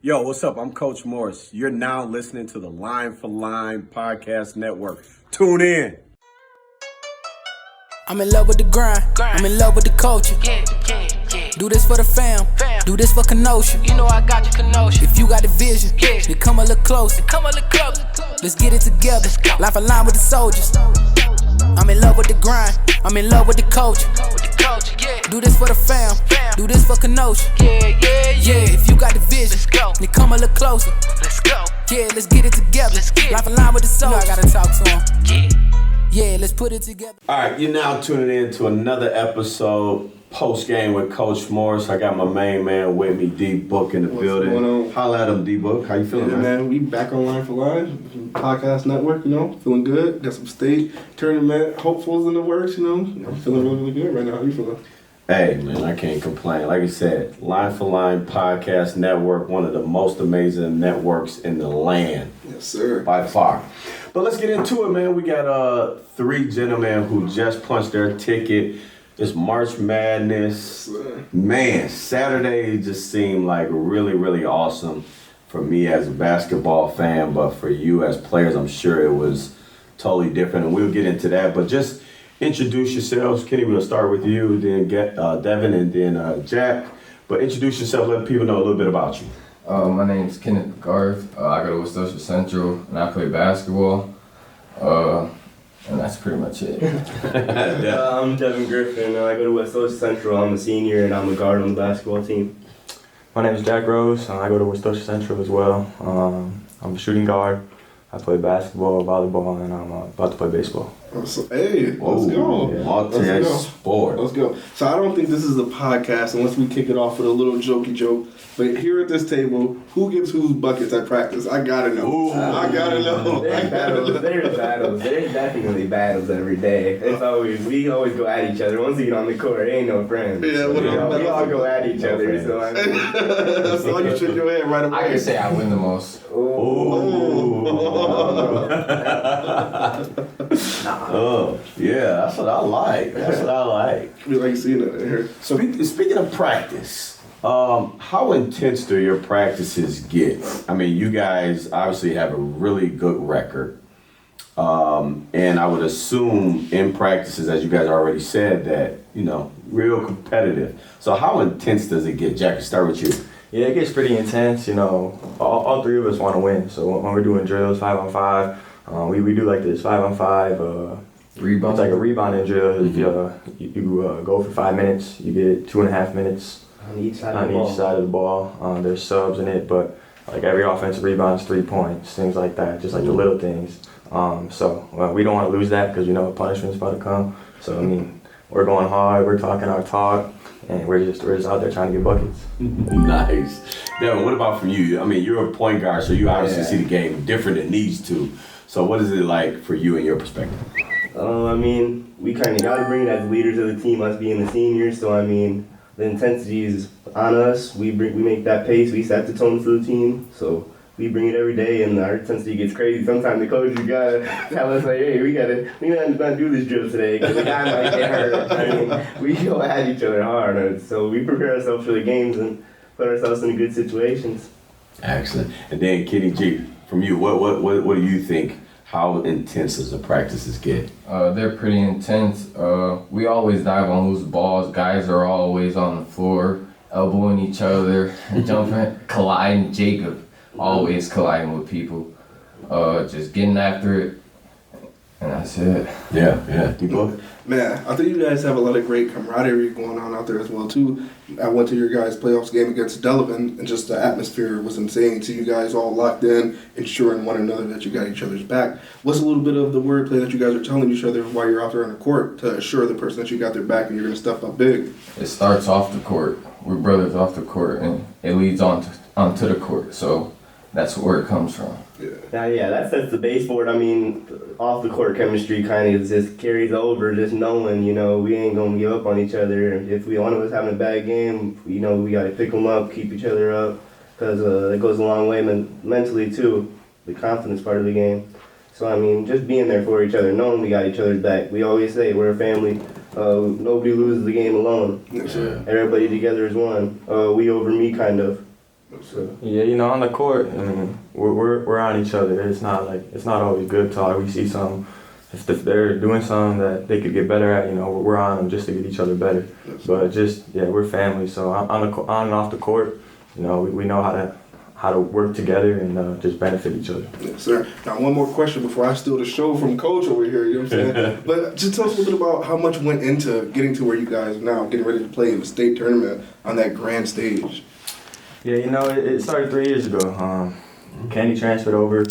Yo, what's up? I'm Coach Morris. You're now listening to the Line for Line Podcast Network. Tune in. I'm in love with the grind. I'm in love with the culture. Do this for the fam. Do this for Kenosha. You know I got you, Kenosha. If you got the vision, then come a little closer. Let's get it together. Life aligned with the soldiers. I'm in love with the grind. I'm in love with the culture. Do this for the fam. Do this for Kenosha. Yeah, if you got the vision, then come a little closer. Let's go. Yeah, let's get it together. Life aligned with the soldiers. You know I gotta talk to him. Yeah, let's put it together. All right, you're now tuning in to another episode, Post-Game with Coach Morris. I got my main man with me, D-Book, in the building. What's going on? Holla at him, D-Book. How you feeling, Man, we back on Line for Line, podcast network, feeling good. Got some state tournament hopefuls in the works, I'm feeling really, really good right now. How you feeling? Hey, man, I can't complain. Like I said, Line for Line Podcast Network, one of the most amazing networks in the land. Yes, sir. By far. But let's get into it, man. We got three gentlemen who just punched their ticket. It's March Madness. Man, Saturday just seemed like really, really awesome for me as a basketball fan, but for you as players, I'm sure it was totally different, and we'll get into that. But just introduce yourselves. Kenny, we'll start with you, then get Devin, and then Jack. But introduce yourself, let people know a little bit about you. My name's Kenny Garth. I go to Westosha Central, and I play basketball. And that's pretty much it. I'm Devin Griffin. I go to Westosha Central. I'm a senior, and I'm a guard on the basketball team. My name is Jack Rose. I go to Westosha Central as well. I'm a shooting guard. I play basketball, volleyball, and I'm about to play baseball. Hey, let's go. Multi-sport. Let's go. So I don't think this is a podcast unless we kick it off with a little jokey joke. But here at this table, who gives whose buckets at practice? I gotta know. I gotta know. There's battles. There's definitely battles every day. We always go at each other. Once we get on the court, it ain't no friends. Yeah, we all go at each other. So I mean, so you shake your head right away. I can say I win the most. Oh, yeah, that's what I like. We like seeing it in here. So speaking of practice, how intense do your practices get? I mean, you guys obviously have a really good record. And I would assume in practices, as you guys already said, that, real competitive. So how intense does it get? Jack, start with you. Yeah, it gets pretty intense. All three of us want to win. So when we're doing drills 5-on-5, we do like this 5-on-5. Rebound. It's like a rebounding drill. If you go for 5 minutes, you get 2.5 minutes on each side of the ball. There's subs in it, but like every offensive rebound is 3 points, things like that, just like the little things. So we don't want to lose that because punishment's about to come. So we're going hard, we're talking our talk, and we're just out there trying to get buckets. Nice. Devin, what about from you? I mean, you're a point guard, so you obviously see the game different than these two. So what is it like for you and your perspective? We kind of got to bring it as leaders of the team, us being the seniors. So, the intensity is on us. We make that pace. We set the tone for the team. So we bring it every day, and our intensity gets crazy. Sometimes the coaches gotta tell us, like, hey, we not do this drill today because the guy might get hurt. We go at each other hard. So we prepare ourselves for the games and put ourselves in good situations. Excellent. And then Kenny G, from you, what do you think? How intense does the practices get? They're pretty intense. We always dive on loose balls. Guys are always on the floor, elbowing each other, jumping, colliding. Jacob always colliding with people. Just getting after it, and that's it. Yeah. D-Book? Man, I think you guys have a lot of great camaraderie going on out there as well, too. I went to your guys' playoffs game against Devon, and just the atmosphere was insane. So you guys all locked in, ensuring one another that you got each other's back. What's a little bit of the wordplay that you guys are telling each other while you're out there on the court to assure the person that you got their back and you're going to step up big? It starts off the court. We're brothers off the court, and it leads onto the court. So that's where it comes from. Yeah, that sets the base for it. Off the court chemistry kind of just carries over, just knowing, we ain't going to give up on each other. If one of us having a bad game, we got to pick them up, keep each other up, because it goes a long way mentally too, the confidence part of the game. So, just being there for each other, knowing we got each other's back. We always say we're a family. Nobody loses the game alone. Yes, sir. Everybody together is one. We over me kind of. Yeah, you know, on the court, I mean, we're on each other. It's not always good talk. We see some, if they're doing something that they could get better at, you know, we're on them just to get each other better. But we're family. So on and off the court, you know, we know how to work together and just benefit each other. Yes, sir. Now, one more question before I steal the show from Coach over here, you know what I'm saying? But just tell us a little bit about how much went into getting to where you guys are now, getting ready to play in the state tournament on that grand stage. Yeah, you know, it started 3 years ago. Kenny transferred over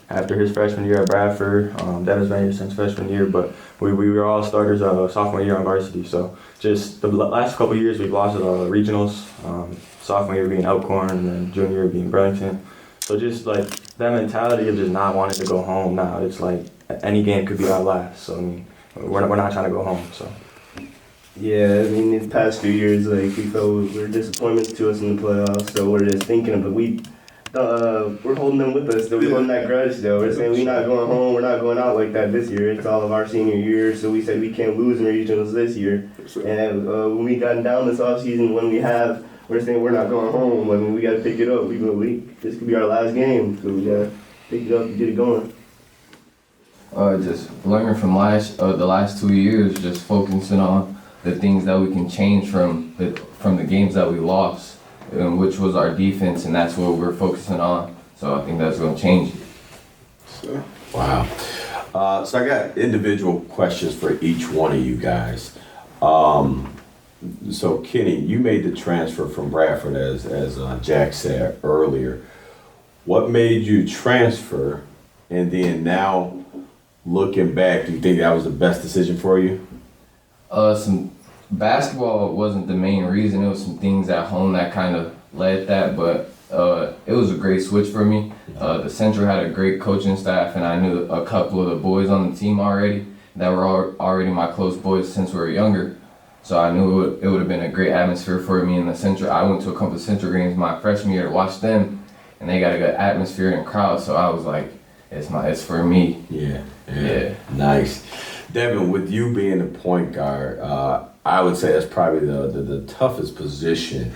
after his freshman year at Bradford. Devin's been here since freshman year, but we were all starters sophomore year on varsity. So just the last couple of years we've lost regionals. Sophomore year being Elkhorn and then junior year being Burlington. So just like that mentality of just not wanting to go home now. It's like any game could be our last. So I mean, we're not trying to go home. So. Yeah, I mean, in the past few years, like, we felt were disappointments to us in the playoffs, so we're just thinking of it. We're holding them with us, though. We're holding that grudge, though. We're saying we're not going home, we're not going out like that this year. It's all of our senior year, so we said we can't lose in regionals this year. And when we got down this offseason, we're saying we're not going home. I mean, we got to pick it up. This could be our last game, so we got to pick it up and get it going. Just learning from the last 2 years, just focusing on the things that we can change from the games that we lost, which was our defense, and that's what we're focusing on. So I think that's going to change it. Wow. So I got individual questions for each one of you guys. So Kenny, you made the transfer from Bradford, as Jack said earlier. What made you transfer, and then now looking back, do you think that was the best decision for you? Some basketball wasn't the main reason. It was some things at home that kind of led that, but it was a great switch for me. The Central had a great coaching staff, and I knew a couple of the boys on the team already that were already my close boys since we were younger. So I knew it would have been a great atmosphere for me in the Central. I went to a couple of Central games my freshman year to watch them, and they got a good atmosphere and crowd. So I was like, it's for me. Yeah. Nice. Devin, with you being the point guard, I would say that's probably the toughest position.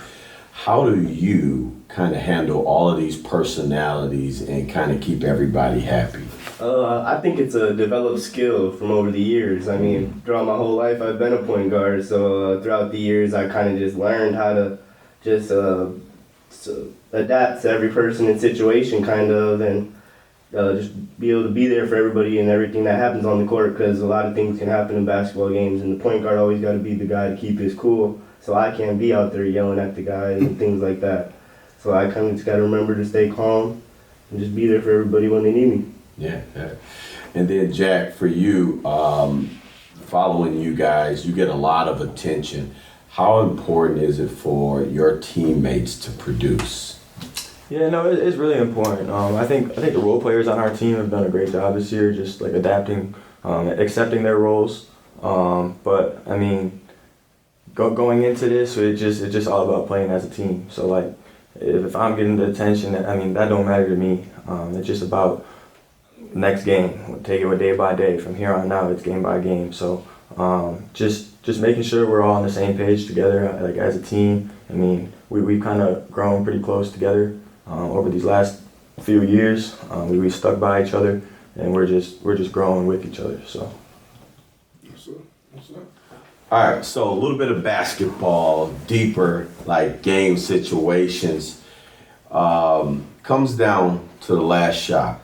How do you kind of handle all of these personalities and kind of keep everybody happy? I think it's a developed skill from over the years. I mean, throughout my whole life, I've been a point guard. So throughout the years, I kind of just learned how to just adapt to every person and situation, kind of, and just be able to be there for everybody and everything that happens on the court, because a lot of things can happen in basketball games, and the point guard always got to be the guy to keep his cool. So I can't be out there yelling at the guys and things like that. So I kind of just got to remember to stay calm and just be there for everybody when they need me. Yeah. And then Jack, for you, following you guys, you get a lot of attention. How important is it for your teammates to produce? Yeah, no, it's really important. I think the role players on our team have done a great job this year, just like adapting, accepting their roles. But I mean, going into this, it's just all about playing as a team. So like, if I'm getting the attention, I mean, that don't matter to me. It's just about next game. We'll take it day by day. From here on out, it's game by game. So just making sure we're all on the same page together, like as a team. I mean, we've kind of grown pretty close together over these last few years. We stuck by each other, and we're just growing with each other. So. Yes, sir. All right, so a little bit of basketball, deeper, like game situations, comes down to the last shot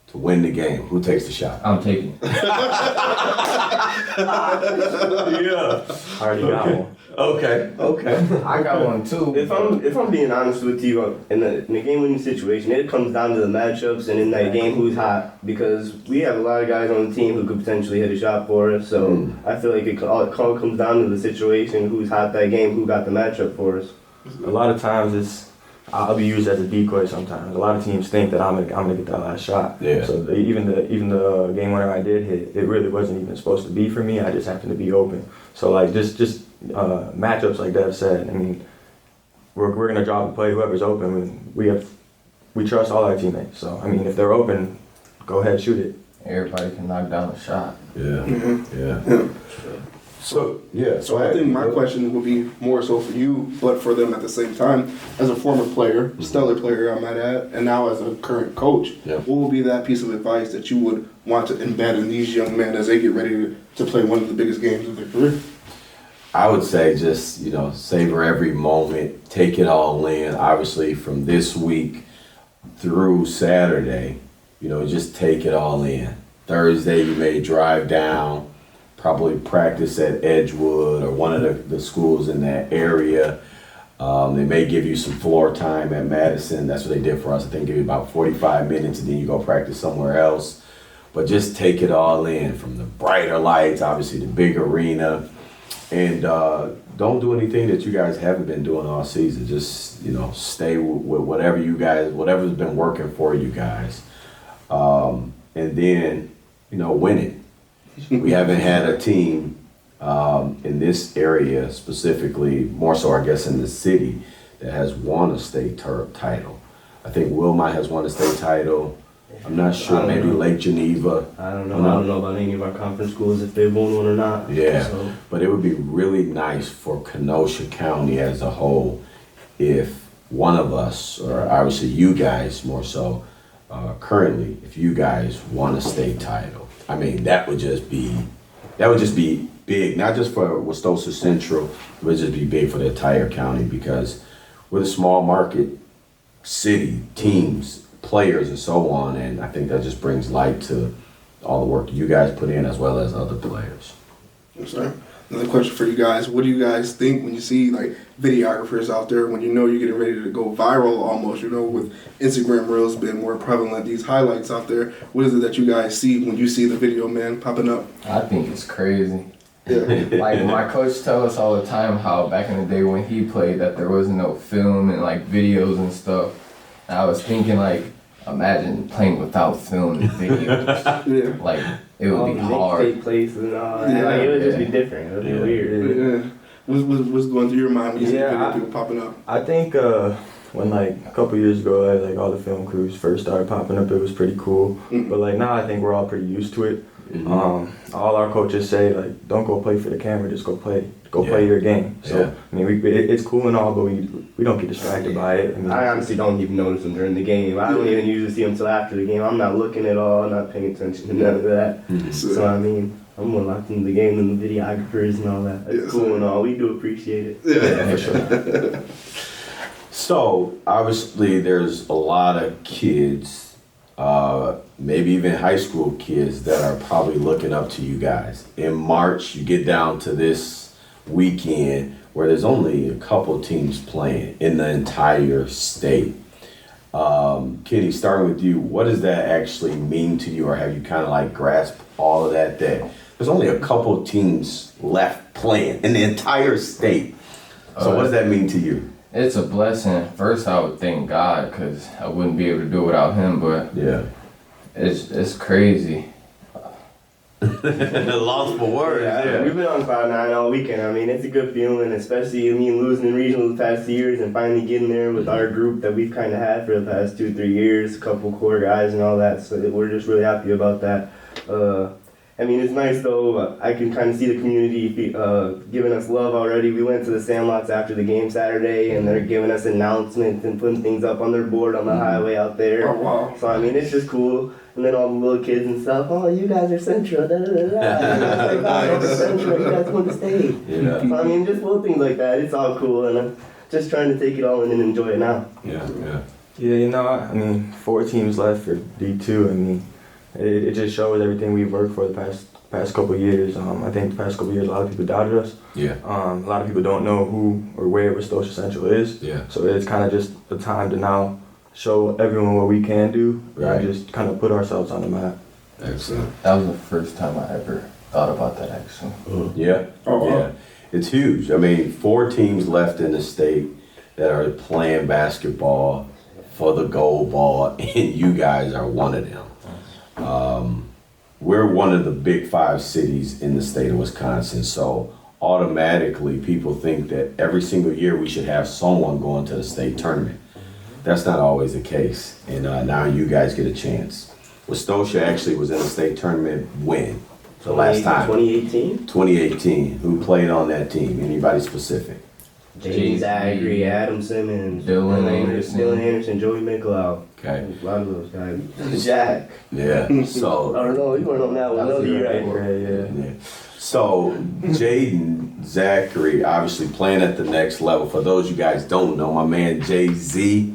to win the game. Who takes the shot? I'm taking it. Yeah. Already got one. Okay. I got one too. If I'm being honest with you, in the game-winning situation, it comes down to the matchups and in that game who's hot, because we have a lot of guys on the team who could potentially hit a shot for us. So I feel like it all comes down to the situation, who's hot that game, who got the matchup for us. A lot of times I'll be used as a decoy sometimes. A lot of teams think that I'm gonna get that last shot. Yeah. So even the game winner I did hit, it really wasn't even supposed to be for me. I just happened to be open. So like just matchups like Dev said. I mean, we're gonna drop and play whoever's open. We trust all our teammates. So I mean, if they're open, go ahead, shoot it. Everybody can knock down a shot. Yeah. So yeah. So I think my question would be more so for you, but for them at the same time. As a former player, stellar player, I might add, and now as a current coach, what would be that piece of advice that you would want to embed in these young men as they get ready to play one of the biggest games of their career? I would say just, savor every moment, take it all in. Obviously, from this week through Saturday, just take it all in. Thursday, you may drive down, probably practice at Edgewood or one of the schools in that area. They may give you some floor time at Madison. That's what they did for us. I think give you about 45 minutes and then you go practice somewhere else. But just take it all in, from the brighter lights, obviously the big arena. And don't do anything that you guys haven't been doing all season. Just, stay with whatever's been working for you guys. And then, win it. We haven't had a team in this area specifically, more so I guess in the city, that has won a state title. I think Wilmot has won a state title. I'm not sure, maybe Lake Geneva. I don't know. I don't know about any of our conference schools if they've won one or not. Yeah, so. But it would be really nice for Kenosha County as a whole if one of us, or obviously you guys more so, currently, if you guys won a state title. I mean, that would just be big, not just for Westosha Central, it would just be big for the entire county because we're a small market city, teams, players, and so on, and I think that just brings light to all the work you guys put in as well as other players. I'm sorry. Another question for you guys. What do you guys think when you see like videographers out there, when you're getting ready to go viral almost, with Instagram Reels being more prevalent, these highlights out there, what is it that you guys see when you see the video man popping up? I think it's crazy. Yeah. Like my coach tells us all the time how back in the day when he played that there was no film and like videos and stuff. And I was thinking like, imagine playing without film and videos. Yeah. Like it would be hard. Take place and all that. Like, it would just be different. It would be weird. Yeah. What's going through your mind when you see Yeah, people popping up? I think when like a couple years ago, like all the film crews first started popping up, it was pretty cool. But like now, I think we're all pretty used to it. All our coaches say like, don't go play for the camera, just go play your game. So I mean, it's cool and all, but we don't get distracted by it. I honestly don't even notice them during the game. I don't even usually see them till after the game. I'm not looking at all, not paying attention to none of that. So I mean, I'm more locked into the game than the videographers and all that. It's cool and all. We do appreciate it. Yeah, for sure. So obviously, there's a lot of kids. Maybe even high school kids that are probably looking up to you guys. In March, you get down to this weekend where there's only a couple teams playing in the entire state. Kenny, starting with you, what does that actually mean to you, or have you kind of like grasped all of that there's only a couple teams left playing in the entire state? So what does that mean to you? It's a blessing. First, I would thank God because I wouldn't be able to do it without Him. But it's crazy. Lost for words. Yeah. We've been on cloud nine all weekend. I mean, it's a good feeling, especially losing in regionals the past 2 years and finally getting there with our group that we've kind of had for the past 2-3 years, a couple core guys and all that. So we're just really happy about that. I mean, it's nice though. I can kind of see the community giving us love already. We went to the Sandlots after the game Saturday, and they're giving us announcements and putting things up on their board on the highway out there. Oh, wow. So I mean, it's just cool. And then all the little kids and stuff. Oh, you guys are Central. Da da da da. You guys are Central. You guys won the state. Yeah. So I mean, just little things like that. It's all cool, and I'm just trying to take it all in and enjoy it now. Yeah, I mean, 4 teams left for D2. I mean, it just shows everything we've worked for the past couple of years. I think the past couple of years, a lot of people doubted us. Yeah. A lot of people don't know who or where Westosha Central is. Yeah. So it's kind of just the time to now show everyone what we can do. Right. And just kind of put ourselves on the map. Excellent. That was the first time I ever thought about that actually. Yeah. Oh, wow. Yeah. It's huge. I mean, 4 teams left in the state that are playing basketball for the gold ball, and you guys are one of them. We're one of the big 5 cities in the state of Wisconsin, so automatically people think that every single year we should have someone going to the state tournament. That's not always the case, and now you guys get a chance. Westosha actually was in the state tournament when? So last time, 2018. 2018. Who played on that team? Anybody specific? Jace, Zachary, Adam Simmons, Dylan Anderson, Joey McLeod. Okay. A lot of those guys. Jack. Yeah. I So don't know. You weren't on that one. That was you, right? yeah. So Jaden Zachary obviously playing at the next level. For those you guys don't know, my man Jay-Z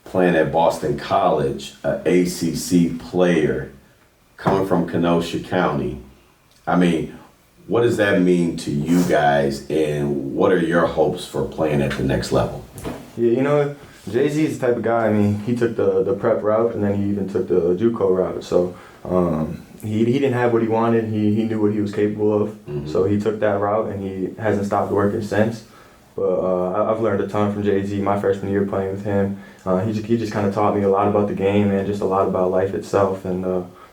playing at Boston College, an ACC player coming from Kenosha County. I mean, what does that mean to you guys, and what are your hopes for playing at the next level? Yeah, you know, Jay-Z is the type of guy, I mean, he took the prep route and then he even took the JUCO route. So he didn't have what he wanted. He knew what he was capable of. Mm-hmm. So he took that route and he hasn't stopped working since. But I've learned a ton from Jay-Z my freshman year playing with him. He just kind of taught me a lot about the game and just a lot about life itself, and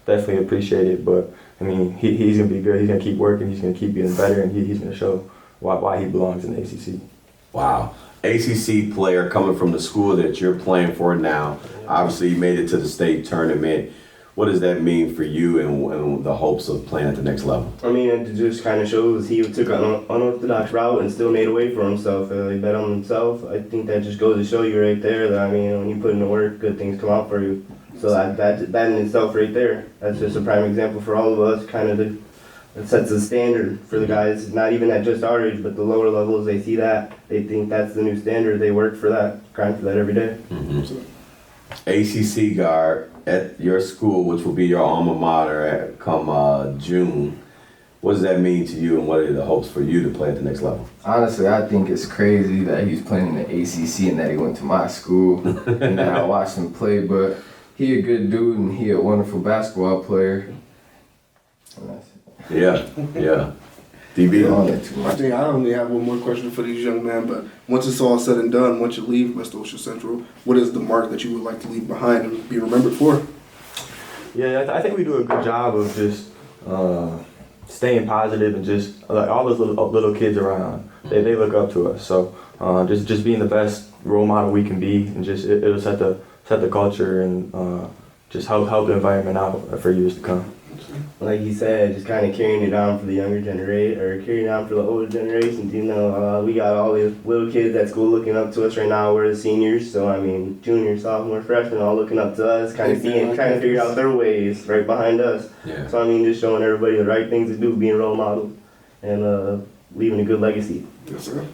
definitely appreciate it. But I mean, he's going to be good. He's going to keep working. He's going to keep getting better, and he's going to show why he belongs in the ACC. Wow. ACC player coming from the school that you're playing for now. Obviously, you made it to the state tournament. What does that mean for you and the hopes of playing at the next level? I mean, it just kind of shows he took an unorthodox route and still made a way for himself. He bet on himself. I think that just goes to show you right there that, I mean, when you put in the work, good things come out for you. So that in itself right there, that's just a prime example for all of us, kind of it sets a standard for the guys, not even at just our age, but the lower levels. They see that, they think that's the new standard. They work for that, grind for that every day. Mm-hmm. ACC guard at your school, which will be your alma mater come June. What does that mean to you, and what are the hopes for you to play at the next level? Honestly, I think it's crazy that he's playing in the ACC and that he went to my school and that I watched him play. But he a good dude and he a wonderful basketball player. Yeah. DB? On it too I much. think I only have one more question for these young men, but once it's all said and done, once you leave Westosha Central, what is the mark that you would like to leave behind and be remembered for? Yeah, I think we do a good job of just staying positive and just like all those little kids around. They look up to us. So just being the best role model we can be, and just it'll set the culture and just help the environment out for years to come. Like you said, just kind of carrying it on for the younger generation, or carrying it on for the older generations. You know, we got all these little kids at school looking up to us right now. We're the seniors, so I mean, junior, sophomore, freshmen, all looking up to us, kind of trying to figure out their ways right behind us. Yeah. So I mean, just showing everybody the right things to do, being role models, and leaving a good legacy. Yes, sir.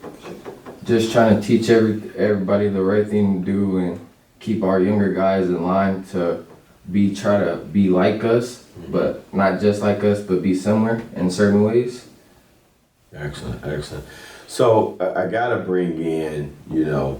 Just trying to teach everybody the right thing to do and keep our younger guys in line to try to be like us, but not just like us, but be similar in certain ways. Excellent. So I gotta bring in,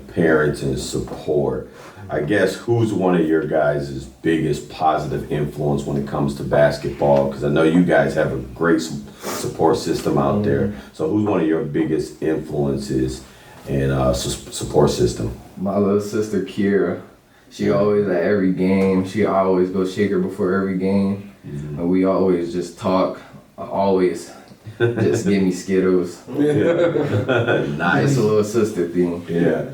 parents and support. I guess who's one of your guys' biggest positive influence when it comes to basketball? Because I know you guys have a great support system out there. So who's one of your biggest influences and support system? My little sister Kira, she always at every game. She always go shake her before every game, and we always just talk. Always just give me Skittles. Nice. Just a little sister thing. Yeah.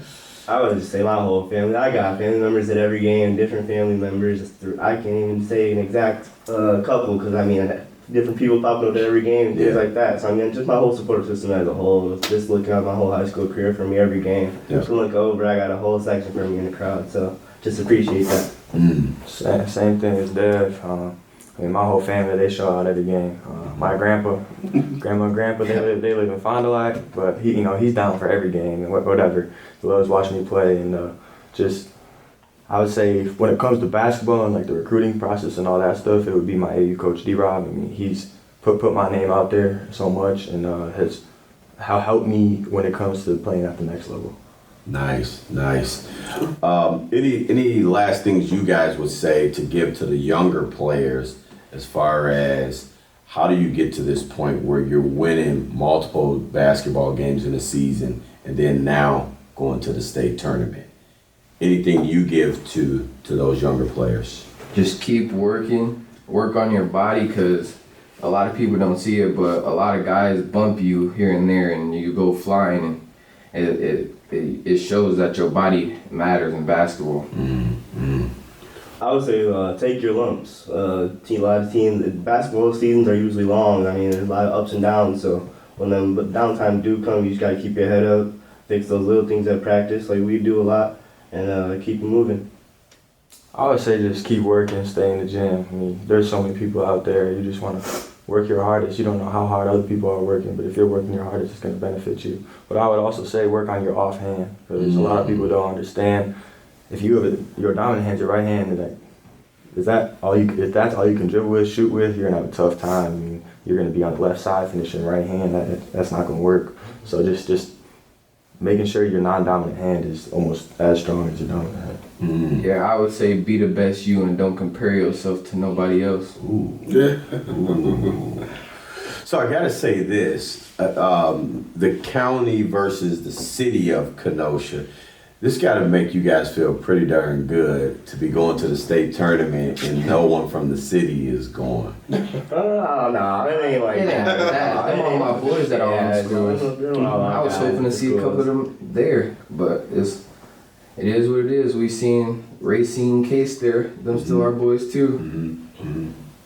I would just say my whole family. I got family members at every game, different family members. I can't even say an exact couple because I mean different people popping up at every game and things like that. So I mean just my whole support system as a whole. Just looking at my whole high school career for me every game. Yeah. Just look over, I got a whole section for me in the crowd. So just appreciate that. Same thing as Dev. I mean, my whole family, they show out every game. My grandma and grandpa, they live in Fond du Lac, but he's down for every game and whatever. He loves watching me play, and I would say when it comes to basketball and like the recruiting process and all that stuff, it would be my AU coach D-Rob. I mean, he's put my name out there so much and has helped me when it comes to playing at the next level. Nice. Any last things you guys would say to give to the younger players as far as how do you get to this point where you're winning multiple basketball games in a season and then now going to the state tournament? Anything you give to those younger players? Just keep working, work on your body, because a lot of people don't see it, but a lot of guys bump you here and there and you go flying, and it shows that your body matters in basketball. I would say take your lumps. A lot of teams, basketball seasons are usually long. I mean, there's a lot of ups and downs. So when the downtime do come, you just gotta keep your head up, fix those little things at practice, like we do a lot, and keep moving. I would say just keep working, stay in the gym. I mean, there's so many people out there. You just want to work your hardest. You don't know how hard other people are working, but if you're working your hardest, it's going to benefit you. But I would also say work on your offhand, because a lot of people don't understand. If you have your dominant hand, your right hand, like, if that's all you can dribble with, shoot with, you're going to have a tough time. I mean, you're going to be on the left side finishing right hand. That's not going to work. So just making sure your non-dominant hand is almost as strong as your dominant hand. Yeah, I would say be the best you and don't compare yourself to nobody else. Yeah. So I gotta say this, the county versus the city of Kenosha, this gotta make you guys feel pretty darn good to be going to the state tournament and no one from the city is going. Oh, no, it ain't like It ain't that. like that. Them all my boys that are on schools. I was hoping to see a couple of them there, but it is what it is. We seen Racine Case there. Them still our boys too.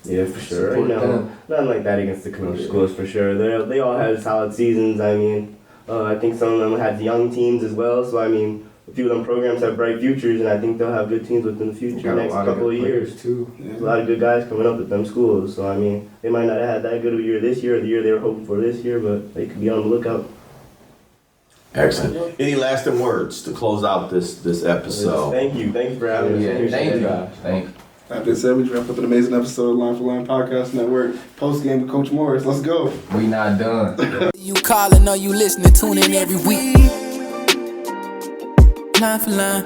Yeah, for sure. Support You know, them. nothing like that against the Kenosha schools for sure. They all had solid seasons. I mean, I think some of them had young teams as well. So I mean, a few of them programs have bright futures, and I think they'll have good teams within the future Got a next lot couple of good years. players too. There's a lot of good guys coming up at them schools. So I mean, they might not have had that good of a year this year or the year they were hoping for this year, but they could be on the lookout. Excellent. Any lasting words to close out this episode? Thank you for having us. Yeah, Appreciate thank it. you guys. Thank you. That being said, we wrapped up an amazing episode of Line for Line Podcast Network. Post-game with Coach Morris. Let's go. We not done. You calling or you listening, tune in every week. Line for line.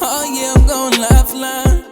Oh yeah, I'm going line for line.